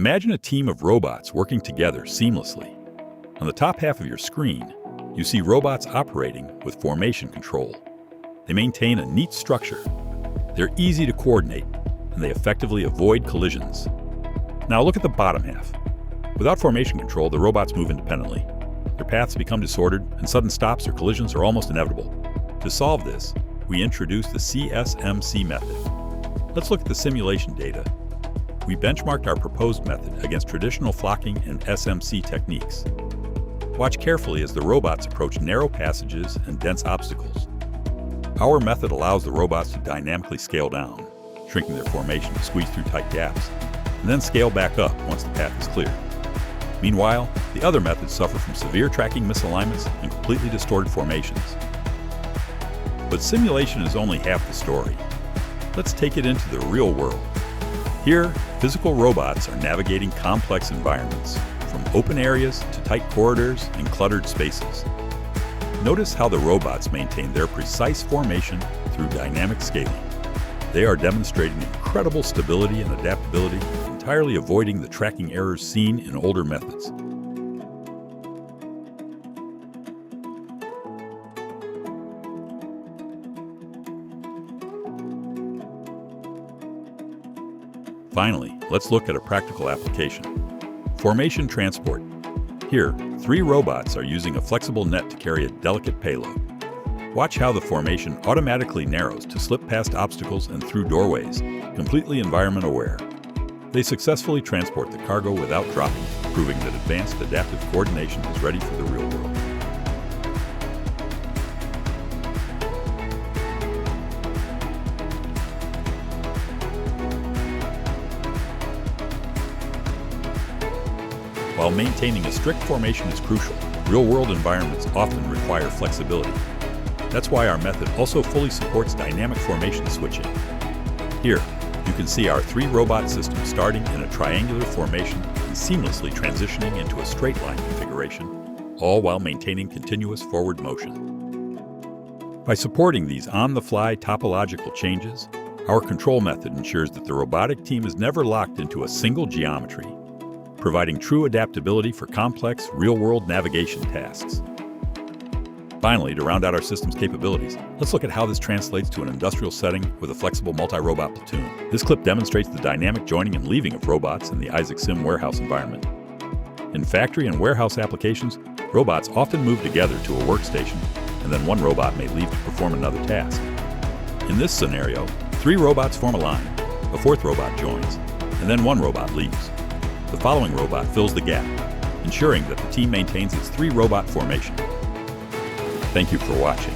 Imagine a team of robots working together seamlessly. On the top half of your screen, you see robots operating with formation control. They maintain a neat structure. They're easy to coordinate, and they effectively avoid collisions. Now look at the bottom half. Without formation control, the robots move independently. Their paths become disordered, and sudden stops or collisions are almost inevitable. To solve this, we introduce the CSMC method. Let's look at the simulation data. We benchmarked our proposed method against traditional flocking and SMC techniques. Watch carefully as the robots approach narrow passages and dense obstacles. Our method allows the robots to dynamically scale down, shrinking their formation to squeeze through tight gaps, and then scale back up once the path is clear. Meanwhile, the other methods suffer from severe tracking misalignments and completely distorted formations. But simulation is only half the story. Let's take it into the real world. Here, physical robots are navigating complex environments, from open areas to tight corridors and cluttered spaces. Notice how the robots maintain their precise formation through dynamic scaling. They are demonstrating incredible stability and adaptability, entirely avoiding the tracking errors seen in older methods. Finally, let's look at a practical application. Formation transport. Here, 3 robots are using a flexible net to carry a delicate payload. Watch how the formation automatically narrows to slip past obstacles and through doorways, completely environment aware. They successfully transport the cargo without dropping, proving that advanced adaptive coordination is ready for the real world. While maintaining a strict formation is crucial, real-world environments often require flexibility. That's why our method also fully supports dynamic formation switching. Here, you can see our 3 robot system starting in a triangular formation and seamlessly transitioning into a straight line configuration, all while maintaining continuous forward motion. By supporting these on-the-fly topological changes, our control method ensures that the robotic team is never locked into a single geometry, providing true adaptability for complex, real-world navigation tasks. Finally, to round out our system's capabilities, let's look at how this translates to an industrial setting with a flexible multi-robot platoon. This clip demonstrates the dynamic joining and leaving of robots in the Isaac Sim warehouse environment. In factory and warehouse applications, robots often move together to a workstation, and then one robot may leave to perform another task. In this scenario, 3 robots form a line, a 4th robot joins, and then 1 robot leaves. The following robot fills the gap, ensuring that the team maintains its 3-robot formation. Thank you for watching.